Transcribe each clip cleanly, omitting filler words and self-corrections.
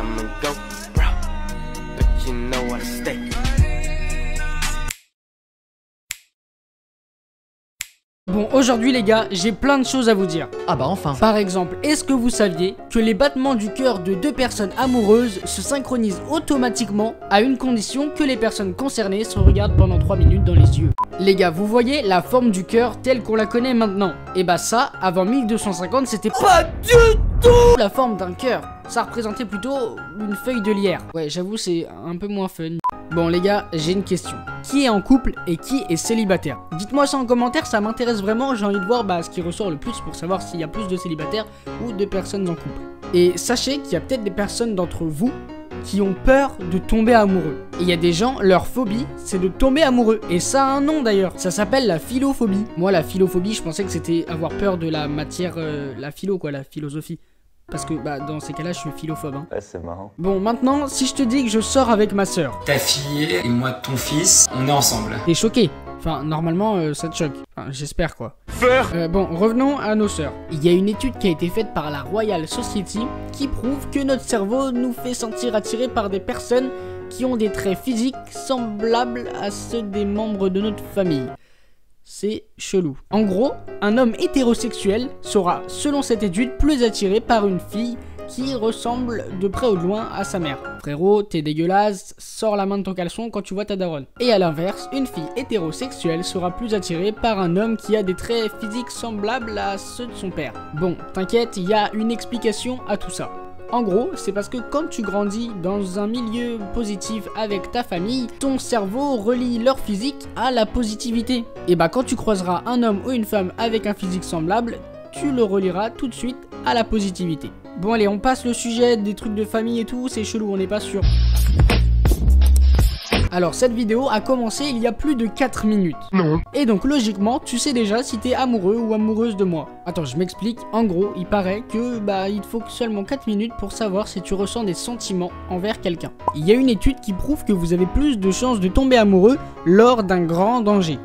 come and go, bro, but you know I stay. Bon, aujourd'hui les gars, j'ai plein de choses à vous dire. Ah bah enfin. Par exemple, est-ce que vous saviez que les battements du cœur de deux personnes amoureuses se synchronisent automatiquement à une condition que les personnes concernées se regardent pendant 3 minutes dans les yeux? Les gars, vous voyez la forme du cœur telle qu'on la connaît maintenant? Et bah ça, avant 1250, c'était pas du tout la forme d'un cœur. Ça représentait plutôt une feuille de lierre. Ouais, j'avoue, c'est un peu moins fun. Bon les gars, j'ai une question. Qui est en couple et qui est célibataire? Dites-moi ça en commentaire, ça m'intéresse vraiment. J'ai envie de voir ce qui ressort le plus pour savoir s'il y a plus de célibataires ou de personnes en couple. Et sachez qu'il y a peut-être des personnes d'entre vous qui ont peur de tomber amoureux. Et il y a des gens, leur phobie, c'est de tomber amoureux. Et ça a un nom d'ailleurs, ça s'appelle la philophobie. Moi la philophobie, je pensais que c'était avoir peur de la matière, la philo quoi, la philosophie. Parce que dans ces cas-là, je suis philophobe. Hein. Ouais, c'est marrant. Bon, maintenant, si je te dis que je sors avec ma sœur. Ta fille et moi ton fils, on est ensemble. T'es choqué? Enfin, normalement, ça te choque. Enfin, j'espère quoi. Bon, revenons à nos sœurs. Il y a une étude qui a été faite par la Royal Society qui prouve que notre cerveau nous fait sentir attirés par des personnes qui ont des traits physiques semblables à ceux des membres de notre famille. C'est chelou. En gros, un homme hétérosexuel sera, selon cette étude, plus attiré par une fille qui ressemble de près ou de loin à sa mère. Frérot, t'es dégueulasse, sors la main de ton caleçon quand tu vois ta daronne. Et à l'inverse, une fille hétérosexuelle sera plus attirée par un homme qui a des traits physiques semblables à ceux de son père. Bon, t'inquiète, il y a une explication à tout ça. En gros, c'est parce que quand tu grandis dans un milieu positif avec ta famille, ton cerveau relie leur physique à la positivité. Et quand tu croiseras un homme ou une femme avec un physique semblable, tu le relieras tout de suite à la positivité. Bon allez, on passe le sujet des trucs de famille et tout, c'est chelou, on n'est pas sûr. Alors cette vidéo a commencé il y a plus de 4 minutes. Non. Et donc logiquement, tu sais déjà si t'es amoureux ou amoureuse de moi. Attends, je m'explique. En gros, il paraît que il te faut seulement 4 minutes pour savoir si tu ressens des sentiments envers quelqu'un. Il y a une étude qui prouve que vous avez plus de chances de tomber amoureux lors d'un grand danger.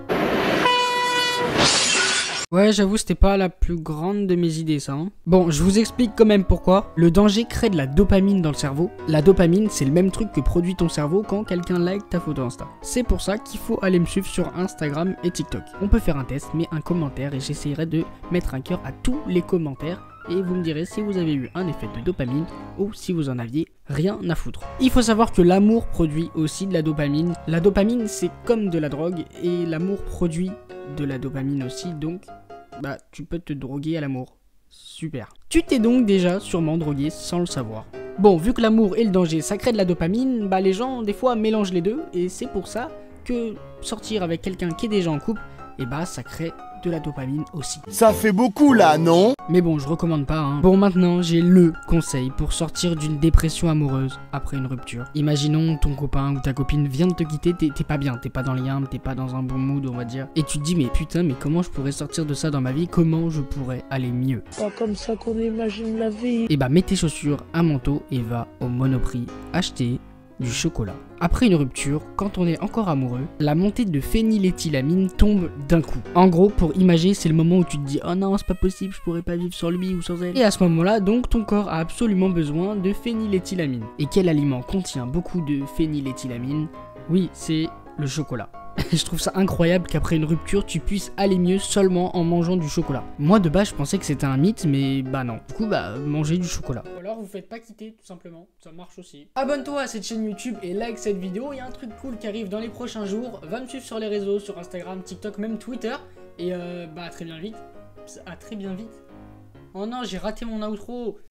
Ouais, j'avoue, c'était pas la plus grande de mes idées, ça. Hein. Bon, je vous explique quand même pourquoi. Le danger crée de la dopamine dans le cerveau. La dopamine, c'est le même truc que produit ton cerveau quand quelqu'un like ta photo Insta. C'est pour ça qu'il faut aller me suivre sur Instagram et TikTok. On peut faire un test, mais un commentaire, et j'essayerai de mettre un cœur à tous les commentaires. Et vous me direz si vous avez eu un effet de dopamine ou si vous en aviez rien à foutre. Il faut savoir que l'amour produit aussi de la dopamine. La dopamine, c'est comme de la drogue, et l'amour produit de la dopamine aussi, donc tu peux te droguer à l'amour. Super. Tu t'es donc déjà sûrement drogué sans le savoir. Bon, vu que l'amour et le danger ça crée de la dopamine, les gens des fois mélangent les deux, et c'est pour ça que sortir avec quelqu'un qui est déjà en couple, ça crée de la dopamine aussi. Ça fait beaucoup là, non? Mais bon, je recommande pas, hein. Bon, maintenant, j'ai le conseil pour sortir d'une dépression amoureuse après une rupture. Imaginons ton copain ou ta copine vient de te quitter, t'es pas bien, t'es pas dans les limbes, t'es pas dans un bon mood, on va dire. Et tu te dis, mais putain, mais comment je pourrais sortir de ça dans ma vie? Comment je pourrais aller mieux? Pas comme ça qu'on imagine la vie. Mets tes chaussures, un manteau et va au Monoprix acheter du chocolat. Après une rupture, quand on est encore amoureux, la montée de phényléthylamine tombe d'un coup. En gros, pour imager, c'est le moment où tu te dis « Oh non, c'est pas possible, je pourrais pas vivre sans lui ou sans elle ». Et à ce moment-là, donc, ton corps a absolument besoin de phényléthylamine. Et quel aliment contient beaucoup de phényléthylamine? Oui, c'est le chocolat. Je trouve ça incroyable qu'après une rupture, tu puisses aller mieux seulement en mangeant du chocolat. Moi, de base, je pensais que c'était un mythe, mais non. Du coup, manger du chocolat. Ou alors, vous faites pas quitter, tout simplement. Ça marche aussi. Abonne-toi à cette chaîne YouTube et like cette vidéo. Il y a un truc cool qui arrive dans les prochains jours. Va me suivre sur les réseaux, sur Instagram, TikTok, même Twitter. Et à très bien vite. À très bien vite. Oh non, j'ai raté mon outro.